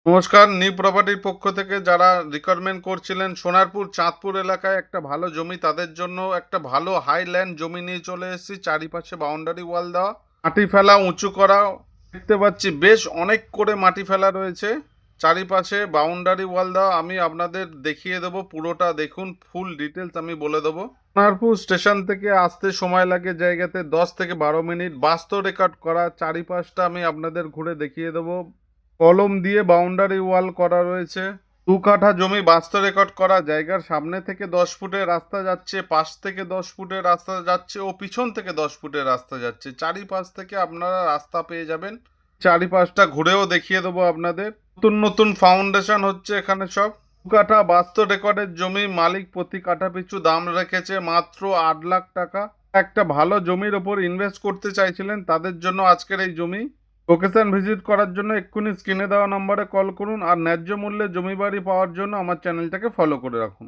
নমস্কার, নিউ প্রপার্টির পক্ষ থেকে যারা রিকোয়ারমেন্ট করছিলেন সোনারপুর চাঁদপুর এলাকায় একটা ভালো জমি, তাদের জন্য একটা ভালো হাইল্যান্ড জমি নিয়ে চলে এসেছি। চারিপাশে বাউন্ডারি ওয়াল দেওয়া, মাটি ফেলা উঁচু করা। দেখতে পাচ্ছি বেশ অনেক করে মাটি ফেলা রয়েছে, চারিপাশে বাউন্ডারি ওয়াল দেওয়া। আমি আপনাদের দেখিয়ে দেবো, পুরোটা দেখুন, ফুল ডিটেলস আমি বলে দেবো। সোনারপুর স্টেশন থেকে আসতে সময় লাগে জায়গাতে 10 থেকে 12 মিনিট। বাস্তব রেকর্ড করা, চারিপাশটা আমি আপনাদের ঘুরে দেখিয়ে দেবো। কলম দিয়ে বাউন্ডারি ওয়াল করা রয়েছে। 2 কাঠা জমি বাস্তব রেকর্ড করা। জায়গার সামনে থেকে 10 ফুটের রাস্তা যাচ্ছে, পাশ থেকে 10 ফুটের রাস্তা যাচ্ছে ও পিছন থেকে 10 ফুটের রাস্তা যাচ্ছে। চারিপাশ থেকে আপনারা রাস্তা পেয়ে যাবেন। চারিপাশটা ঘুরেও দেখিয়ে দেবো আপনাদের। নতুন নতুন ফাউন্ডেশন হচ্ছে এখানে সব। 2 কাঠা বাস্তব রেকর্ডের জমি, মালিক প্রতি কাঠা পিছু দাম রেখেছে মাত্র 8 লাখ টাকা। একটা ভালো জমির ওপর ইনভেস্ট করতে চাইছিলেন, তাদের জন্য আজকের এই জমি। লোকেশন ভিজিট করার জন্য এক্ষুনি স্ক্রিনে দেওয়া নম্বরে কল করুন, আর ন্যায্য মূল্যে জমি বাড়ি পাওয়ার জন্য আমার চ্যানেলটাকে ফলো করে রাখুন।